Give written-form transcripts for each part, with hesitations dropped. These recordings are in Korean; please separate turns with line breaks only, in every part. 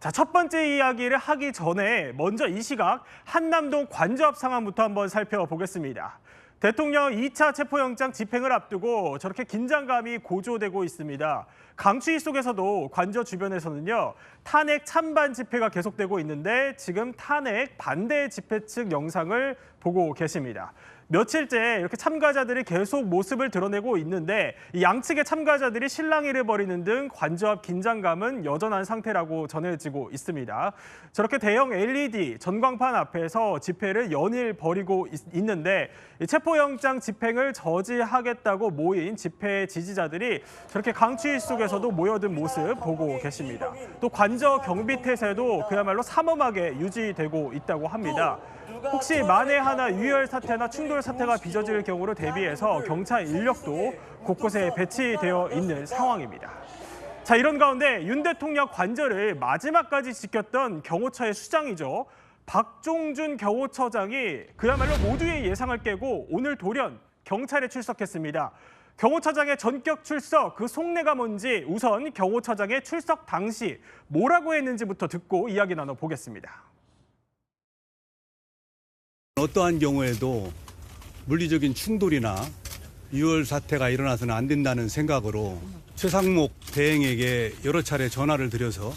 자, 첫 번째 이야기를 하기 전에 먼저 이 시각 한남동 관저앞 상황부터 한번 살펴보겠습니다. 대통령 2차 체포영장 집행을 앞두고 저렇게 긴장감이 고조되고 있습니다. 강추위 속에서도 관저 주변에서는요, 탄핵 찬반 집회가 계속되고 있는데 지금 탄핵 반대 집회 측 영상을 보고 계십니다. 며칠째 이렇게 참가자들이 계속 모습을 드러내고 있는데 이 양측의 참가자들이 실랑이를 벌이는 등 관저 앞 긴장감은 여전한 상태라고 전해지고 있습니다. 저렇게 대형 LED 전광판 앞에서 집회를 연일 벌이고 있는데 체포영장 집행을 저지하겠다고 모인 집회 지지자들이 저렇게 강추위 속에서도 모여든 모습 보고 계십니다. 또 관저 경비 태세도 그야말로 삼엄하게 유지되고 있다고 합니다. 혹시 만에 하나 유혈 사태나 충돌 사태가 빚어질 경우를 대비해서 경찰 인력도 곳곳에 배치되어 있는 상황입니다. 자, 이런 가운데 윤 대통령 관저를 마지막까지 지켰던 경호처의 수장이죠. 박종준 경호처장이 그야말로 모두의 예상을 깨고 오늘 돌연 경찰에 출석했습니다. 경호처장의 전격 출석, 그 속내가 뭔지 우선 경호처장의 출석 당시 뭐라고 했는지부터 듣고 이야기 나눠보겠습니다.
어떠한 경우에도 물리적인 충돌이나 유혈 사태가 일어나서는 안 된다는 생각으로 최상목 대행에게 여러 차례 전화를 드려서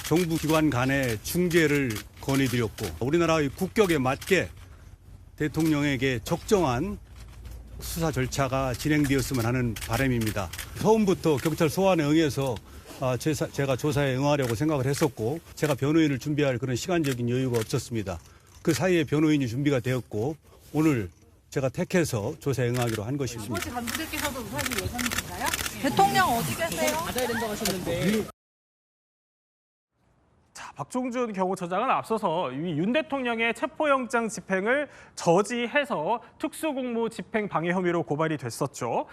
정부 기관 간의 중재를 건의드렸고 우리나라의 국격에 맞게 대통령에게 적정한 수사 절차가 진행되었으면 하는 바람입니다. 처음부터 경찰 소환에 응해서 제가 조사에 응하려고 생각을 했었고 제가 변호인을 준비할 그런 시간적인 여유가 없었습니다. 그 사이에 변호인이 준비가 되었고 오늘 제가 택해서 조사에 응하기로 한 것입니다.
나머지 간부들께서도 우사할 예정이신가요? 대통령 어디 계세요?
받아야 된다고 하셨는데.
자, 박종준 경호처장은 앞서서 윤 대통령의 체포영장 집행을 저지해서 특수공무 집행 방해 혐의로 고발이 됐었죠.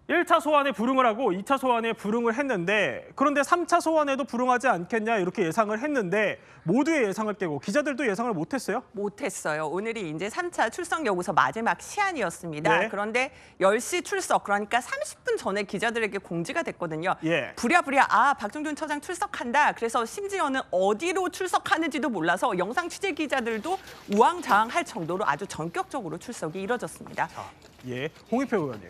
1차 소환에 불응을 하고 2차 소환에 불응을 했는데 그런데 3차 소환에도 불응하지 않겠냐 이렇게 예상을 했는데 모두의 예상을 깨고 기자들도 예상을 못했어요?
못했어요. 오늘이 이제 3차 출석 요구서 마지막 시한이었습니다.
네.
그런데 10시 출석, 그러니까 30분 전에 기자들에게 공지가 됐거든요.
예.
부랴부랴 박종준 처장 출석한다. 그래서 심지어는 어디로 출석하는지도 몰라서 영상 취재 기자들도 우왕좌왕할 정도로 아주 전격적으로 출석이 이뤄졌습니다.
자, 예, 홍익표 의원님.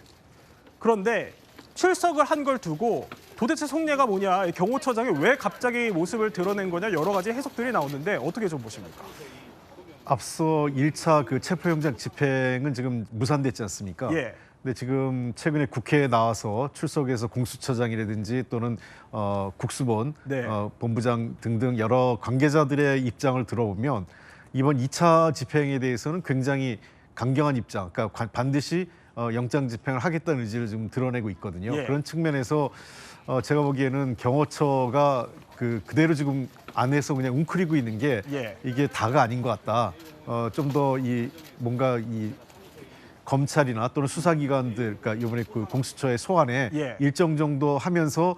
그런데 출석을 한 걸 두고 도대체 속내가 뭐냐, 경호처장이 왜 갑자기 모습을 드러낸 거냐 여러 가지 해석들이 나오는데 어떻게 좀 보십니까?
앞서 1차 그 체포영장 집행은 지금 무산됐지 않습니까?
예.
근데 지금 최근에 국회에 나와서 출석해서 공수처장이라든지 또는 국수본,
네.
본부장 등등 여러 관계자들의 입장을 들어보면 이번 2차 집행에 대해서는 굉장히 강경한 입장, 그러니까 반드시 영장 집행을 하겠다는 의지를 지금 드러내고 있거든요.
예.
그런 측면에서 제가 보기에는 경호처가 그대로 지금 안에서 그냥 웅크리고 있는 게
예.
이게 다가 아닌 것 같다. 좀 더 뭔가 검찰이나 또는 수사기관들, 그러니까 이번에 그 공수처의 소환에
예.
일정 정도 하면서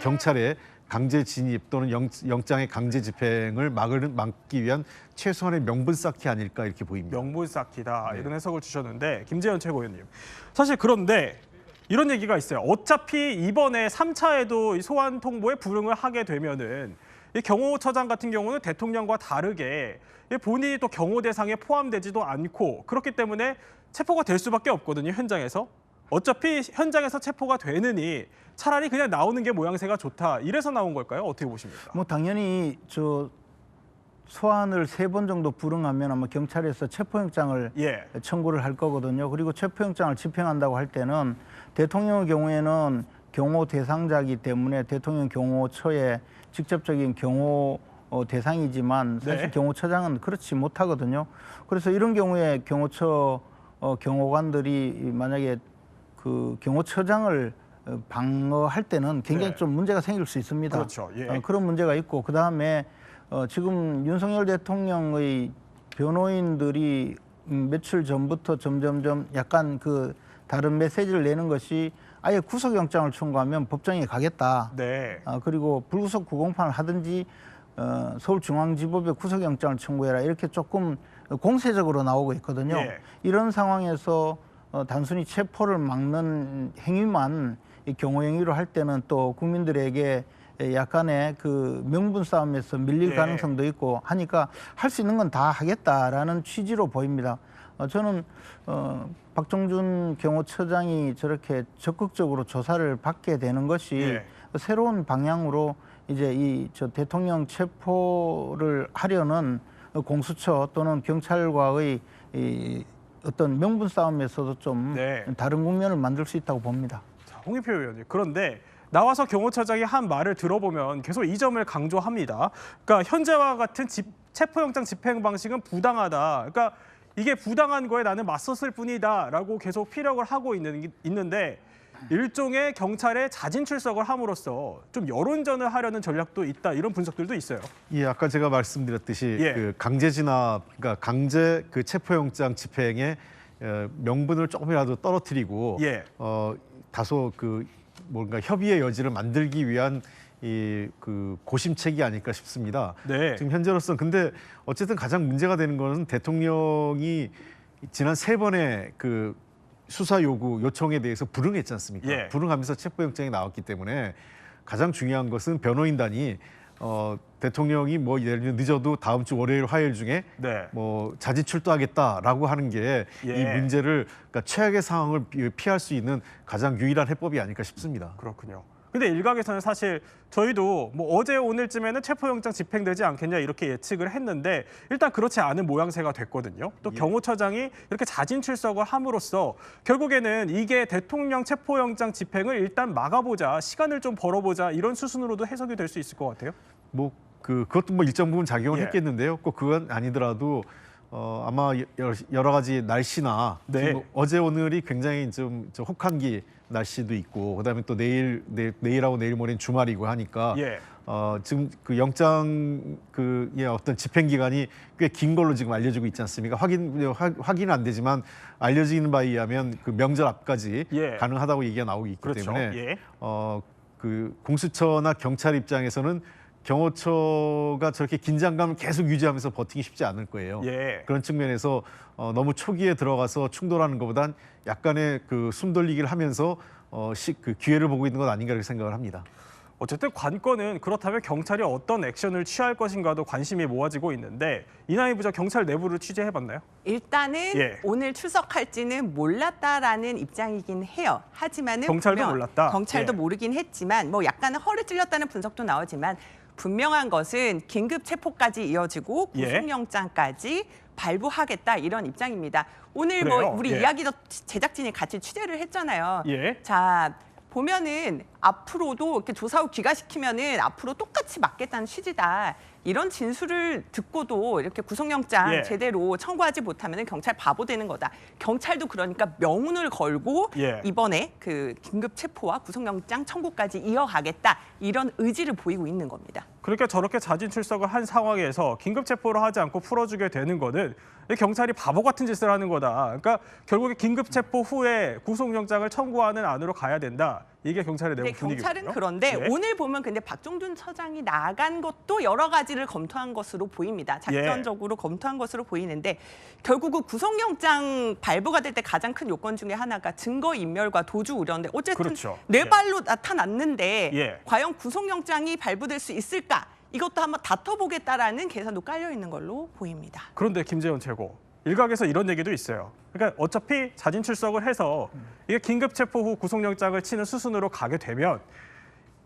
경찰의 강제 진입 또는 영장의 강제 집행을 막기 위한 최소한의 명분 쌓기 아닐까 이렇게 보입니다.
명분 쌓기다
네.
이런 해석을 주셨는데 김재현 최고위원님. 사실 그런데 이런 얘기가 있어요. 어차피 이번에 3차에도 소환 통보에 불응을 하게 되면은 이 경호처장 같은 경우는 대통령과 다르게 본인이 또 경호 대상에 포함되지도 않고 그렇기 때문에 체포가 될 수밖에 없거든요. 현장에서. 어차피 현장에서 체포가 되느니 차라리 그냥 나오는 게 모양새가 좋다. 이래서 나온 걸까요? 어떻게 보십니까?
뭐 당연히 소환을 3번 정도 불응하면 아마 경찰에서 체포영장을
예.
청구를 할 거거든요. 그리고 체포영장을 집행한다고 할 때는 대통령의 경우에는 경호 대상자이기 때문에 대통령 경호처의 직접적인 경호 대상이지만 사실
네.
경호처장은 그렇지 못하거든요. 그래서 이런 경우에 경호처 경호관들이 만약에 그 경호처장을 방어할 때는 굉장히
네.
좀 문제가 생길 수 있습니다.
그렇죠. 예.
그런 문제가 있고 그다음에 지금 윤석열 대통령의 변호인들이 며칠 전부터 점점점 약간 다른 메시지를 내는 것이 아예 구속영장을 청구하면 법정에 가겠다.
네.
그리고 불구속 구공판을 하든지 서울중앙지법에 구속영장을 청구해라 이렇게 조금 공세적으로 나오고 있거든요.
예.
이런 상황에서 단순히 체포를 막는 행위만 이 경호 행위로 할 때는 또 국민들에게 약간의 그 명분 싸움에서 밀릴
예.
가능성도 있고 하니까 할 수 있는 건 다 하겠다라는 취지로 보입니다. 저는 박종준 경호처장이 저렇게 적극적으로 조사를 받게 되는 것이
예.
새로운 방향으로 이제 저 대통령 체포를 하려는 공수처 또는 경찰과의 이 어떤 명분 싸움에서도 좀
네.
다른 국면을 만들 수 있다고 봅니다.
자, 홍익표 의원님. 그런데 나와서 경호처장이 한 말을 들어보면 계속 이 점을 강조합니다. 그러니까 현재와 같은 체포영장 집행 방식은 부당하다. 그러니까 이게 부당한 거에 나는 맞섰을 뿐이다라고 계속 피력을 하고 있는데 일종의 경찰의 자진 출석을 함으로써 좀 여론전을 하려는 전략도 있다. 이런 분석들도 있어요.
예, 아까 제가 말씀드렸듯이
예.
그 강제 진압, 그러니까 강제 그 체포영장 집행의 명분을 조금이라도 떨어뜨리고
예.
다소 그 뭔가 협의의 여지를 만들기 위한 이 그 고심책이 아닐까 싶습니다.
네.
지금 현재로서는 근데 어쨌든 가장 문제가 되는 것은 대통령이 지난 3번의 그 수사 요청에 대해서 불응했지 않습니까?
예.
불응하면서 체포영장이 나왔기 때문에 가장 중요한 것은 변호인단이 대통령이 뭐 예를 들면 늦어도 다음 주 월요일 화요일 중에
네.
뭐 자진 출두하겠다라고 하는 게 이
예.
문제를 그러니까 최악의 상황을 피할 수 있는 가장 유일한 해법이 아닐까 싶습니다.
그렇군요. 근데 일각에서는 사실 저희도 뭐 어제 오늘쯤에는 체포영장 집행되지 않겠냐 이렇게 예측을 했는데 일단 그렇지 않은 모양새가 됐거든요. 또
예.
경호처장이 이렇게 자진 출석을 함으로써 결국에는 이게 대통령 체포영장 집행을 일단 막아보자, 시간을 좀 벌어보자 이런 수순으로도 해석이 될 수 있을 것 같아요.
뭐 그것도 뭐 일정 부분 작용을
예.
했겠는데요. 꼭 그건 아니더라도 아마 여러 가지 날씨나
네.
지금 어제 오늘이 굉장히 좀 혹한기 날씨도 있고 그다음에 또 내일하고 내일 모레는 주말이고 하니까
예.
지금 그 영장 그의 어떤 집행 기간이 꽤 긴 걸로 지금 알려지고 있지 않습니까? 확인은 안 되지만 알려지는 바에 의하면 그 명절 앞까지
예.
가능하다고 얘기가 나오고 있기
그렇죠.
때문에
예.
그 공수처나 경찰 입장에서는 경호처가 저렇게 긴장감을 계속 유지하면서 버티기 쉽지 않을 거예요.
예.
그런 측면에서 너무 초기에 들어가서 충돌하는 것보단 약간의 그 숨돌리기를 하면서 그 기회를 보고 있는 건 아닌가 이렇게 생각을 합니다.
어쨌든 관건은 그렇다면 경찰이 어떤 액션을 취할 것인가도 관심이 모아지고 있는데 이나희 부장 경찰 내부를 취재해봤나요?
일단은
예.
오늘 출석할지는 몰랐다라는 입장이긴 해요. 하지만은
경찰도
분명-
몰랐다?
경찰도
예.
모르긴 했지만 뭐 약간은 허를 찔렸다는 분석도 나오지만 분명한 것은 긴급 체포까지 이어지고
예.
구속영장까지 발부하겠다 이런 입장입니다. 오늘 뭐
그래요?
우리
예.
이야기도 제작진이 같이 취재를 했잖아요.
예.
자 보면은 앞으로도 이렇게 조사 후 귀가시키면은 앞으로 똑같이 맞겠다는 취지다. 이런 진술을 듣고도 이렇게 구속영장
예.
제대로 청구하지 못하면 경찰 바보 되는 거다. 경찰도 그러니까 명운을 걸고
예.
이번에 그 긴급 체포와 구속영장 청구까지 이어가겠다. 이런 의지를 보이고 있는 겁니다.
그러니까 저렇게 자진 출석을 한 상황에서 긴급 체포를 하지 않고 풀어주게 되는 거는 이 경찰이 바보 같은 짓을 하는 거다. 그러니까 결국에 긴급 체포 후에 구속영장을 청구하는 안으로 가야 된다. 이게 경찰의 내부
근데
분위기고요.
경찰은 그런데
예.
오늘 보면 근데 박종준 처장이 나간 것도 여러 가지를 검토한 것으로 보입니다. 작전적으로 검토한 것으로 보이는데 결국은 구속영장 발부가 될 때 가장 큰 요건 중에 하나가 증거인멸과 도주 우려인데 어쨌든
그렇죠.
네 발로 나타났는데
예.
과연 구속영장이 발부될 수 있을까? 이것도 한번 다퉈보겠다라는 계산도 깔려 있는 걸로 보입니다.
그런데 김재원 최고, 일각에서 이런 얘기도 있어요. 그러니까 어차피 자진 출석을 해서 이게 긴급 체포 후 구속영장을 치는 수순으로 가게 되면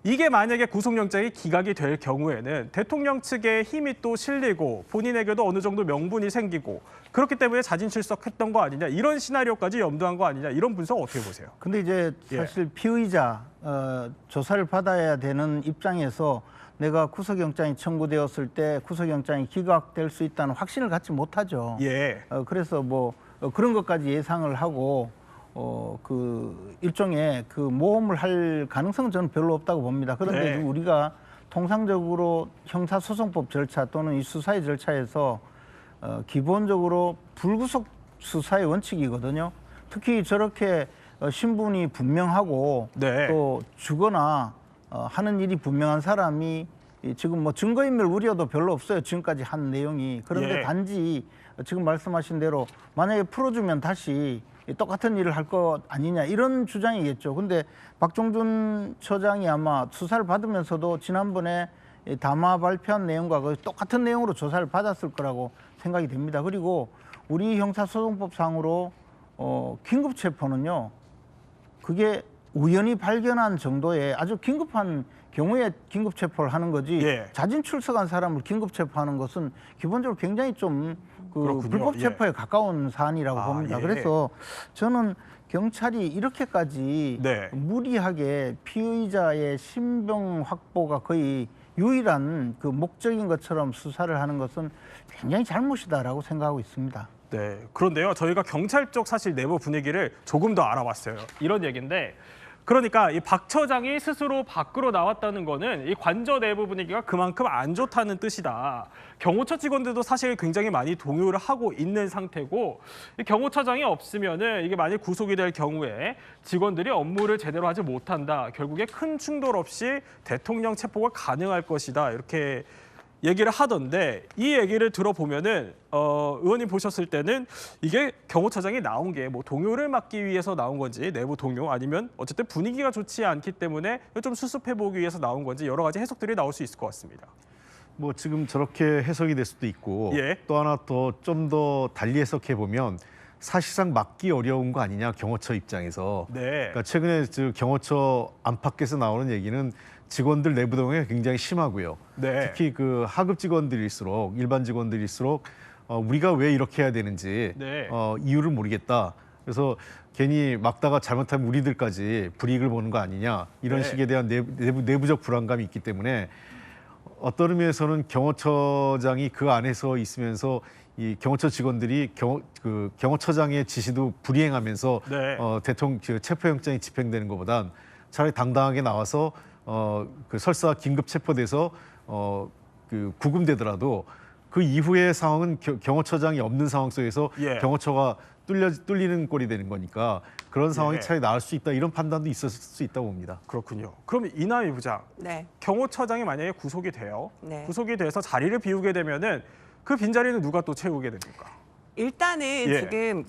이게 만약에 구속영장이 기각이 될 경우에는 대통령 측에 힘이 또 실리고 본인에게도 어느 정도 명분이 생기고 그렇기 때문에 자진 출석했던 거 아니냐 이런 시나리오까지 염두한 거 아니냐 이런 분석 어떻게 보세요?
근데 이제 사실 피의자 조사를 받아야 되는 입장에서 내가 구속영장이 청구되었을 때 구속영장이 기각될 수 있다는 확신을 갖지 못하죠.
예.
그래서 뭐 그런 것까지 예상을 하고 그 일종의 그 모험을 할 가능성은 저는 별로 없다고 봅니다. 그런데
네.
지금 우리가 통상적으로 형사소송법 절차 또는 이 수사의 절차에서 기본적으로 불구속 수사의 원칙이거든요. 특히 저렇게 신분이 분명하고
네.
또 주거나 하는 일이 분명한 사람이 지금 뭐 증거인멸 우려도 별로 없어요. 지금까지 한 내용이. 그런데
예.
단지 지금 말씀하신 대로 만약에 풀어주면 다시 똑같은 일을 할 것 아니냐 이런 주장이겠죠. 근데 박종준 처장이 아마 수사를 받으면서도 지난번에 담화 발표한 내용과 거의 똑같은 내용으로 조사를 받았을 거라고 생각이 됩니다. 그리고 우리 형사소송법상으로 긴급 체포는요. 그게 우연히 발견한 정도의 아주 긴급한 경우에 긴급 체포를 하는 거지
예.
자진 출석한 사람을 긴급 체포하는 것은 기본적으로 굉장히 좀
그렇군요.
불법 체포에 가까운 사안이라고 봅니다.
예.
그래서 저는 경찰이 이렇게까지
네.
무리하게 피의자의 신병 확보가 거의 유일한 그 목적인 것처럼 수사를 하는 것은 굉장히 잘못이다라고 생각하고 있습니다.
네. 그런데요, 저희가 경찰 쪽 사실 내부 분위기를 조금 더 알아봤어요. 이런 얘기인데, 그러니까 이 박 처장이 스스로 밖으로 나왔다는 거는 이 관저 내부 분위기가 그만큼 안 좋다는 뜻이다. 경호처 직원들도 사실 굉장히 많이 동요를 하고 있는 상태고, 이 경호처장이 없으면은 이게 만약 구속이 될 경우에 직원들이 업무를 제대로 하지 못한다. 결국에 큰 충돌 없이 대통령 체포가 가능할 것이다. 이렇게 얘기를 하던데, 이 얘기를 들어보면은 의원님 보셨을 때는 이게 경호처장이 나온 게 뭐 동요를 막기 위해서 나온 건지, 내부 동요, 아니면 어쨌든 분위기가 좋지 않기 때문에 좀 수습해 보기 위해서 나온 건지 여러 가지 해석들이 나올 수 있을 것 같습니다.
뭐 지금 저렇게 해석이 될 수도 있고
예.
또 하나 좀 더 달리 해석해 보면 사실상 막기 어려운 거 아니냐, 경호처 입장에서.
네.
그러니까 최근에 경호처 안팎에서 나오는 얘기는 직원들 내부 동요가 굉장히 심하고요.
네.
특히 그 하급 직원들일수록, 일반 직원들일수록 우리가 왜 이렇게 해야 되는지
네.
이유를 모르겠다. 그래서 괜히 막다가 잘못하면 우리들까지 불이익을 보는 거 아니냐, 이런
네.
식에 대한 내부적 불안감이 있기 때문에 어떤 의미에서는 경호처장이 그 안에서 있으면서 이 경호처 직원들이 경호처장의 지시도 불이행하면서
네.
대통령 체포영장이 집행되는 것보단 차라리 당당하게 나와서 설사 긴급 체포돼서 구금되더라도 그 이후의 상황은 경호처장이 없는 상황 속에서
예.
경호처가 뚫리는 꼴이 되는 거니까 그런 상황이
예.
차라리 나을 수 있다, 이런 판단도 있을 수 있다고 봅니다.
그렇군요. 그럼 이남희 부장,
네.
경호처장이 만약에 구속이 돼요.
네.
구속이 돼서 자리를 비우게 되면은 그 빈자리는 누가 또 채우게 됩니까?
일단은
예.
지금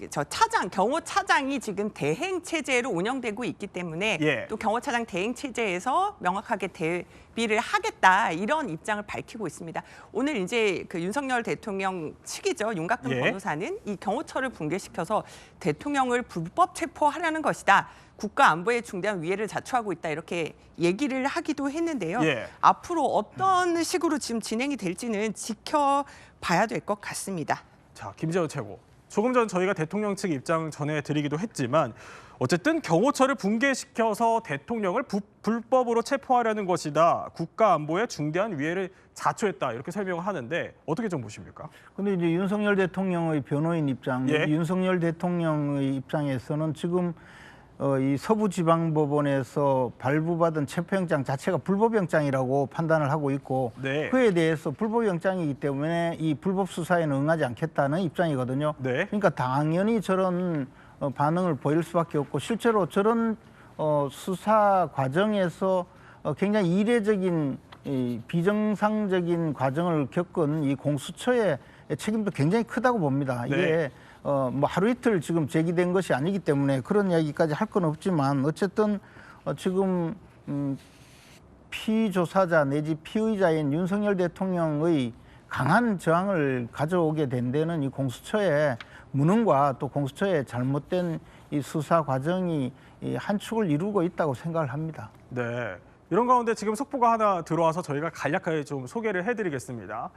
경호차장이 지금 대행 체제로 운영되고 있기 때문에
예.
또 경호차장 대행 체제에서 명확하게 대비를 하겠다 이런 입장을 밝히고 있습니다. 오늘 이제 그 윤석열 대통령 측이죠, 윤곽근
예.
변호사는 이 경호처를 붕괴시켜서 대통령을 불법 체포하려는 것이다. 국가 안보에 중대한 위해를 자초하고 있다, 이렇게 얘기를 하기도 했는데요.
예.
앞으로 어떤 식으로 지금 진행이 될지는 지켜봐야 될 것 같습니다.
자, 김재원 최고. 조금 전 저희가 대통령 측 입장 전해드리기도 했지만 어쨌든 경호처를 붕괴시켜서 대통령을 불법으로 체포하려는 것이다. 국가 안보에 중대한 위해를 자초했다. 이렇게 설명을 하는데 어떻게 좀 보십니까?
근데 이제 윤석열 대통령의 변호인 입장,
예.
윤석열 대통령의 입장에서는 지금 이 서부지방법원에서 발부받은 체포영장 자체가 불법영장이라고 판단을 하고 있고,
네.
그에 대해서 불법영장이기 때문에 이 불법 수사에는 응하지 않겠다는 입장이거든요.
네.
그러니까 당연히 저런 반응을 보일 수밖에 없고, 실제로 저런 수사 과정에서 굉장히 이례적인 이 비정상적인 과정을 겪은 이 공수처의 책임도 굉장히 크다고 봅니다. 이게
네.
뭐 하루 이틀 지금 제기된 것이 아니기 때문에 그런 이야기까지 할 건 없지만, 어쨌든 지금 피조사자 내지 피의자인 윤석열 대통령의 강한 저항을 가져오게 된 데는 이 공수처의 무능과 또 공수처의 잘못된 이 수사 과정이 이 한 축을 이루고 있다고 생각을 합니다.
네. 이런 가운데 지금 속보가 하나 들어와서 저희가 간략하게 좀 소개를 해드리겠습니다.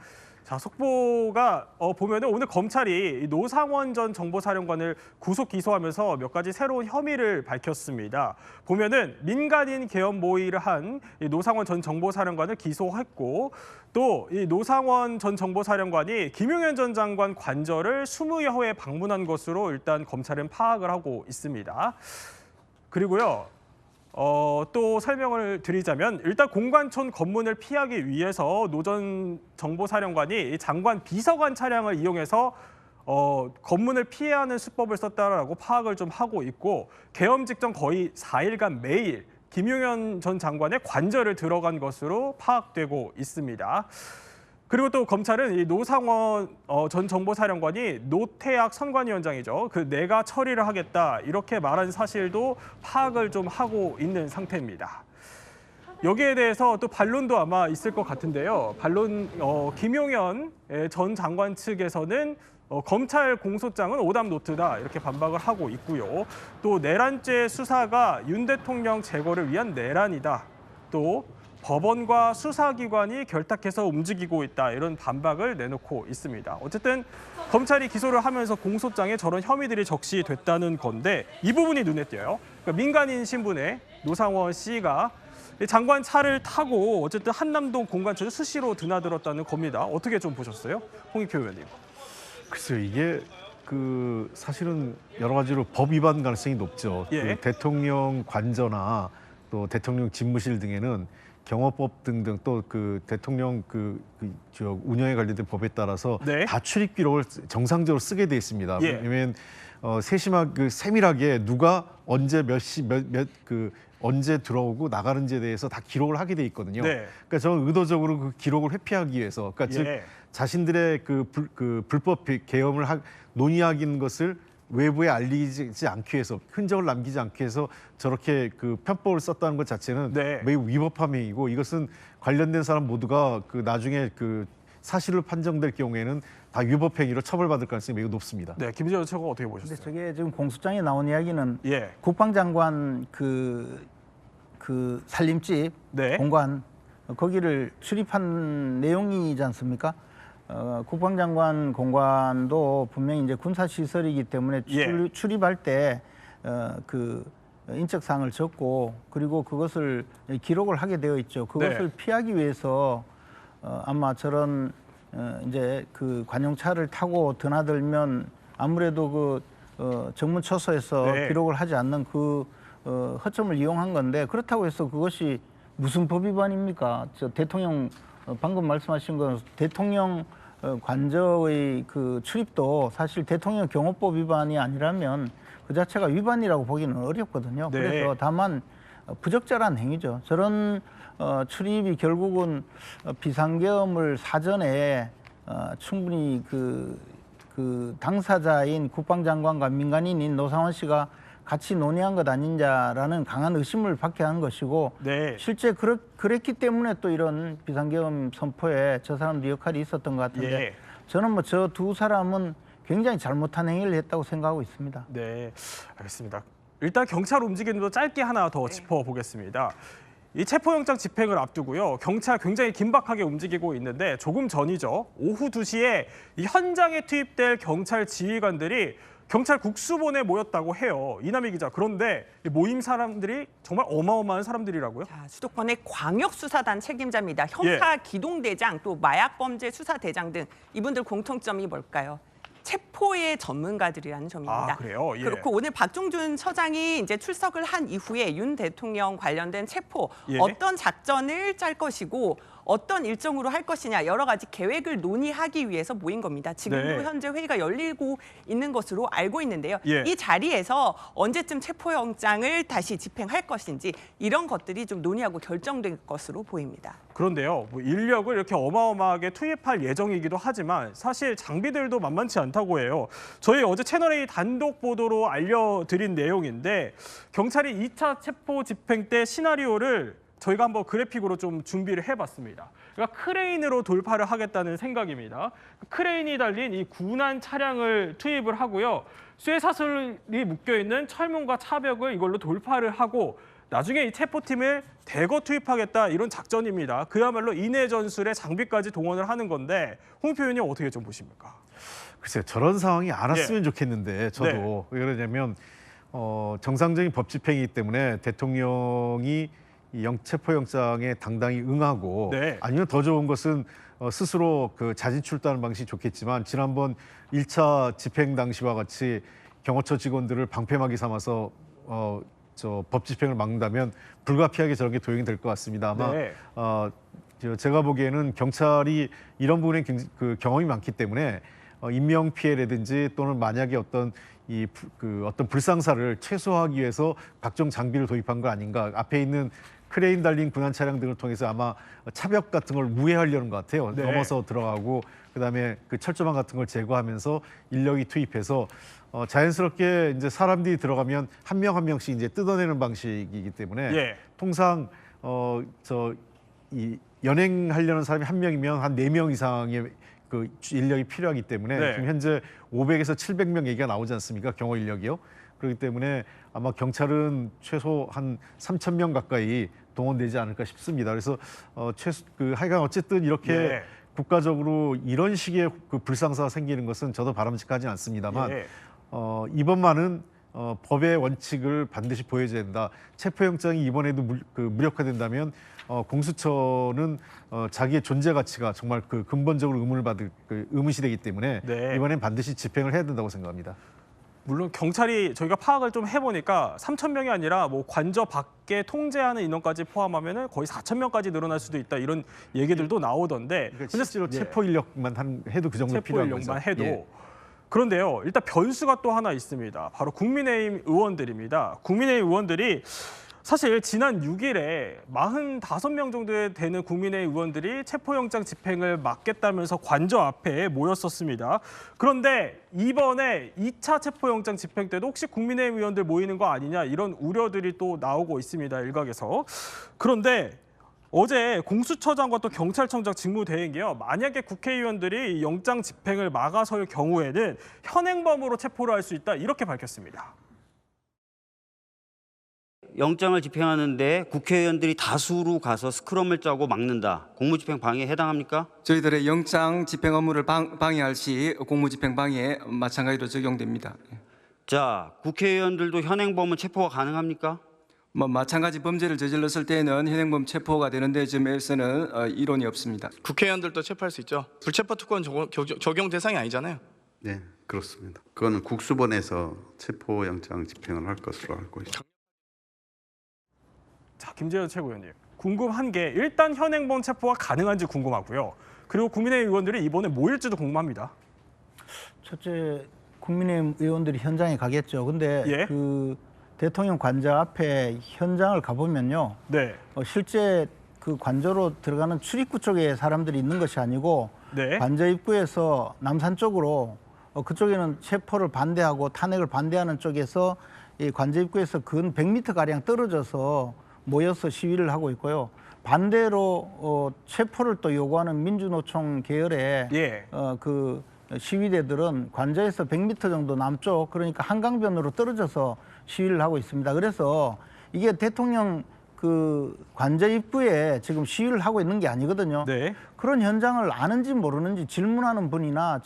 자, 속보가 보면은 오늘 검찰이 노상원 전 정보사령관을 구속 기소하면서 몇 가지 새로운 혐의를 밝혔습니다. 보면은 민간인 계엄 모의를 한 이 노상원 전 정보사령관을 기소했고, 또 이 노상원 전 정보사령관이 김용현 전 장관 관저를 20여 회 방문한 것으로 일단 검찰은 파악을 하고 있습니다. 그리고요. 또 설명을 드리자면, 일단 공관촌 검문을 피하기 위해서 노 전 정보사령관이 장관 비서관 차량을 이용해서 검문을 피하는 수법을 썼다라고 파악을 좀 하고 있고, 계엄 직전 거의 4일간 매일 김용현 전 장관의 관저를 들어간 것으로 파악되고 있습니다. 그리고 또 검찰은 이 노상원 전 정보사령관이 노태학 선관위원장이죠. 그 내가 처리를 하겠다 이렇게 말한 사실도 파악을 좀 하고 있는 상태입니다. 여기에 대해서 또 반론도 아마 있을 것 같은데요. 반론 김용현 전 장관 측에서는 검찰 공소장은 오답 노트다 이렇게 반박을 하고 있고요. 또 내란죄 수사가 윤 대통령 제거를 위한 내란이다. 또 법원과 수사기관이 결탁해서 움직이고 있다 이런 반박을 내놓고 있습니다. 어쨌든 검찰이 기소를 하면서 공소장에 저런 혐의들이 적시됐다는 건데 이 부분이 눈에 띄어요. 그러니까 민간인 신분의 노상원 씨가 장관 차를 타고 어쨌든 한남동 공관처를 수시로 드나들었다는 겁니다. 어떻게 좀 보셨어요? 홍익표 의원님.
글쎄요, 이게 사실은 여러 가지로 법 위반 가능성이 높죠.
예.
대통령 관저나 또 대통령 집무실 등에는 경호법 등등 또 대통령 운영에 관련된 법에 따라서
네.
다 출입 기록을 정상적으로 쓰게 돼 있습니다.
예.
왜냐하면 세밀하게 누가 언제 몇 시 언제 들어오고 나가는지에 대해서 다 기록을 하게 돼 있거든요.
네.
그러니까 저는 의도적으로 그 기록을 회피하기 위해서, 그러니까 즉
예.
자신들의 불법 계엄을 논의하는 것을 외부에 알리지 않기 위해서, 흔적을 남기지 않기 위해서 저렇게 편법을 썼다는 것 자체는
네.
매우 위법한 행위고, 이것은 관련된 사람 모두가 나중에 사실로 판정될 경우에는 다 위법 행위로 처벌받을 가능성이 매우 높습니다.
네, 김재원 최고 어떻게
근데
보셨어요?
저게 지금 공소장에 나온 이야기는
예.
국방장관 그 살림집
네.
공관 거기를 출입한 내용이지 않습니까? 국방장관 공관도 분명히 이제 군사 시설이기 때문에
예.
출입할 때 인적 사항을 적고 그리고 그것을 기록을 하게 되어 있죠. 그것을
네.
피하기 위해서 아마 저런 이제 관용차를 타고 드나들면 아무래도 정문처소에서
네.
기록을 하지 않는 허점을 이용한 건데, 그렇다고 해서 그것이 무슨 법 위반입니까? 대통령 방금 말씀하신 건 대통령 관저의 출입도 사실 대통령 경호법 위반이 아니라면 그 자체가 위반이라고 보기는 어렵거든요.
네.
그래서 다만 부적절한 행위죠. 저런 출입이 결국은 비상계엄을 사전에 충분히 당사자인 국방장관과 민간인인 노상원 씨가 같이 논의한 것 아닌가라는 강한 의심을 받게 한 것이고,
네.
실제 그랬기 때문에 또 이런 비상계엄 선포에 저 사람도 역할이 있었던 것 같은데
예.
저는 저 두 사람은 굉장히 잘못한 행위를 했다고 생각하고 있습니다.
네, 알겠습니다. 일단 경찰 움직임도 짧게 하나 더 짚어보겠습니다. 이 체포영장 집행을 앞두고요. 경찰 굉장히 긴박하게 움직이고 있는데 조금 전이죠. 오후 2시에 이 현장에 투입될 경찰 지휘관들이 경찰 국수본에 모였다고 해요. 이남희 기자. 그런데 이 모임 사람들이 정말 어마어마한 사람들이라고요?
자, 수도권의 광역수사단 책임자입니다. 형사기동대장, 또 마약범죄수사대장 등 이분들 공통점이 뭘까요? 체포의 전문가들이라는 점입니다.
아, 그래요? 예.
그렇고 오늘 박종준 처장이 이제 출석을 한 이후에 윤 대통령 관련된 체포
예.
어떤 작전을 짤 것이고 어떤 일정으로 할 것이냐 여러 가지 계획을 논의하기 위해서 모인 겁니다. 지금도
네.
현재 회의가 열리고 있는 것으로 알고 있는데요.
예.
이 자리에서 언제쯤 체포영장을 다시 집행할 것인지 이런 것들이 좀 논의하고 결정될 것으로 보입니다.
그런데요, 인력을 이렇게 어마어마하게 투입할 예정이기도 하지만 사실 장비들도 만만치 않다고 해요. 저희 어제 채널A 단독 보도로 알려드린 내용인데 경찰이 2차 체포 집행 때 시나리오를 저희가 한번 그래픽으로 좀 준비를 해봤습니다. 그러니까 크레인으로 돌파를 하겠다는 생각입니다. 크레인이 달린 이 군안 차량을 투입을 하고요. 쇠사슬이 묶여있는 철문과 차벽을 이걸로 돌파를 하고 나중에 이 체포팀을 대거 투입하겠다 이런 작전입니다. 그야말로 인해 전술에 장비까지 동원을 하는 건데 홍표 의원님 어떻게 좀 보십니까?
글쎄요, 저런 상황이 안 왔으면 좋겠는데 저도 왜 그러냐면 정상적인 법 집행이기 때문에 대통령이 이 체포영장에 당당히 응하고
네.
아니면 더 좋은 것은 스스로 자진 출두하는 방식이 좋겠지만 지난번 1차 집행 당시와 같이 경호처 직원들을 방패막이 삼아서 법 집행을 막는다면 불가피하게 저런 게 도용이 될 것 같습니다. 아마
네.
제가 보기에는 경찰이 이런 부분에 경험이 많기 때문에 인명 피해라든지 또는 만약에 어떤 어떤 불상사를 최소화하기 위해서 각종 장비를 도입한 거 아닌가. 앞에 있는 크레인 달린 군안 차량 등을 통해서 아마 차벽 같은 걸 우회하려는 것 같아요.
네.
넘어서 들어가고 그다음에 그 철조망 같은 걸 제거하면서 인력이 투입해서 자연스럽게 이제 사람들이 들어가면 한 명 한 명씩 이제 뜯어내는 방식이기 때문에
예.
통상 이 연행하려는 사람이 한 명이면 한 4명 이상의 그 인력이 필요하기 때문에
네.
지금 현재 500에서 700명 얘기가 나오지 않습니까? 경호 인력이요. 그렇기 때문에 아마 경찰은 최소 한 3,000명 가까이 동원되지 않을까 싶습니다. 그래서 하여간 어쨌든 이렇게
예.
국가적으로 이런 식의 그 불상사가 생기는 것은 저도 바람직하지 않습니다만
예.
이번만은 법의 원칙을 반드시 보여줘야 된다. 체포영장이 이번에도 무력화된다면 공수처는 자기의 존재 가치가 정말 그 근본적으로 의문시되기 때문에
네.
이번엔 반드시 집행을 해야 된다고 생각합니다.
물론 경찰이 저희가 파악을 좀 해보니까 3,000명이 아니라 뭐 관저 밖에 통제하는 인원까지 포함하면은 거의 4,000명까지 늘어날 수도 있다 이런 얘기들도 나오던데.
그러니까 실제로 체포 인력만 해도 그 정도
체포
필요한
인력만
거죠.
해도.
예.
그런데요, 일단 변수가 또 하나 있습니다. 바로 국민의힘 의원들입니다. 국민의힘 의원들이 사실 지난 6일에 45명 정도 되는 국민의힘 의원들이 체포영장 집행을 막겠다면서 관저 앞에 모였었습니다. 그런데 이번에 2차 체포영장 집행 때도 혹시 국민의힘 의원들 모이는 거 아니냐 이런 우려들이 또 나오고 있습니다. 일각에서. 그런데 어제 공수처장과 또 경찰청장 직무대행이요. 만약에 국회의원들이 영장 집행을 막아설 경우에는 현행범으로 체포를 할 수 있다 이렇게 밝혔습니다.
영장을 집행하는데 국회의원들이 다수로 가서 스크럼을 짜고 막는다. 공무집행 방해에 해당합니까?
저희들의 영장 집행 업무를 방해할 시 공무집행 방해에 마찬가지로 적용됩니다.
자, 국회의원들도 현행범은 체포가 가능합니까?
마찬가지 범죄를 저질렀을 때에는 현행범 체포가 되는데 점에서는 이론이 없습니다.
국회의원들도 체포할 수 있죠. 불체포 특권 적용 대상이 아니잖아요.
네, 그렇습니다. 그거는 국수본에서 체포영장 집행을 할 것으로 알고 있습니다.
자, 김재현 최고위원님. 궁금한 게 일단 현행범 체포가 가능한지 궁금하고요. 그리고 국민의힘 의원들이 이번에 모일지도 궁금합니다.
첫째, 국민의힘 의원들이 현장에 가겠죠. 근데
예.
그 대통령 관저 앞에 현장을 가보면요.
네.
실제 그 관저로 들어가는 출입구 쪽에 사람들이 있는 것이 아니고
네.
관저 입구에서 남산 쪽으로 그쪽에는 체포를 반대하고 탄핵을 반대하는 쪽에서 이 관저 입구에서 근 100m 가량 떨어져서 모여서 시위를 하고 있고요. 반대로 체포를 또 요구하는 민주노총 계열의
예.
그 시위대들은 관저에서 100m 정도 남쪽, 그러니까 한강변으로 떨어져서 시위를 하고 있습니다. 그래서 이게 대통령 그 관저 입구에 지금 시위를 하고 있는 게 아니거든요.
네.
그런 현장을 아는지 모르는지 질문하는 분이나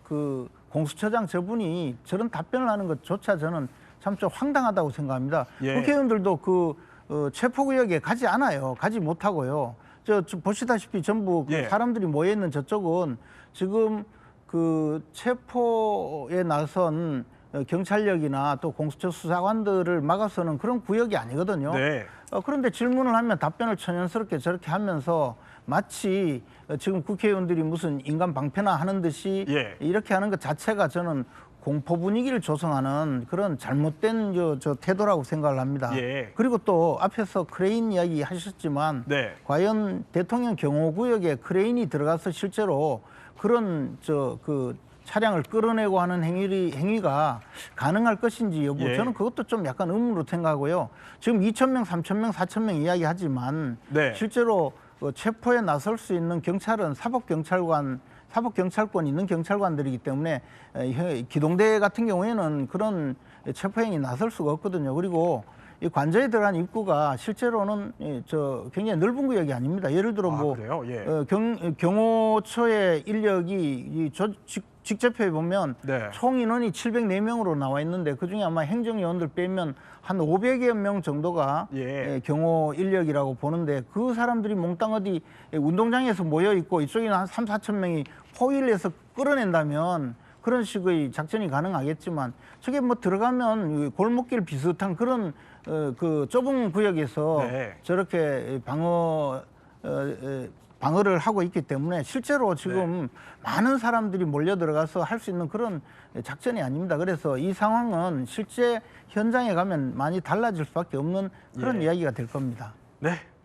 그 공수처장 저분이 저런 답변을 하는 것조차 저는 참 좀 황당하다고 생각합니다.
예.
국회의원들도 그 체포구역에 가지 않아요. 가지 못하고요. 저 보시다시피 전부 그
예.
사람들이 모여 있는 저쪽은 지금 그 체포에 나선 경찰력이나 또 공수처 수사관들을 막아서는 그런 구역이 아니거든요.
네.
그런데 질문을 하면 답변을 천연스럽게 저렇게 하면서 마치 지금 국회의원들이 무슨 인간 방패나 하는 듯이
예.
이렇게 하는 것 자체가 저는 공포 분위기를 조성하는 그런 잘못된 저 태도라고 생각을 합니다.
예.
그리고 또 앞에서 크레인 이야기 하셨지만
네.
과연 대통령 경호구역에 크레인이 들어가서 실제로 그런 그 차량을 끌어내고 하는 행위가 가능할 것인지 여부
예.
저는 그것도 좀 약간 의문으로 생각하고요. 지금 2,000명, 3,000명, 4,000명 이야기하지만
네.
실제로 체포에 나설 수 있는 경찰은 사법경찰권 있는 경찰관들이기 때문에 기동대 같은 경우에는 그런 체포행위 나설 수가 없거든요. 그리고 이 관저에 들어간 입구가 실제로는 굉장히 넓은 구역이 아닙니다. 예를 들어
그래요? 예.
경호처의 인력이 직접해 보면
네.
총 인원이 704명으로 나와 있는데 그중에 아마 행정요원들 빼면 한 500여 명 정도가
예.
경호 인력이라고 보는데 그 사람들이 몽땅 어디 운동장에서 모여 있고 이쪽에는 한 3, 4천 명이 포위해서 끌어낸다면 그런 식의 작전이 가능하겠지만 저게 뭐 들어가면 골목길 비슷한 그런 그 좁은 구역에서
네.
저렇게 방어를 하고 있기 때문에 실제로 지금 많은 사람들이 몰려 들어가서 할 수 있는 그런 작전이 아닙니다. 그래서 이 상황은 실제 현장에 가면 많이 달라질 수밖에 없는 그런
예.
이야기가 될 겁니다.
네.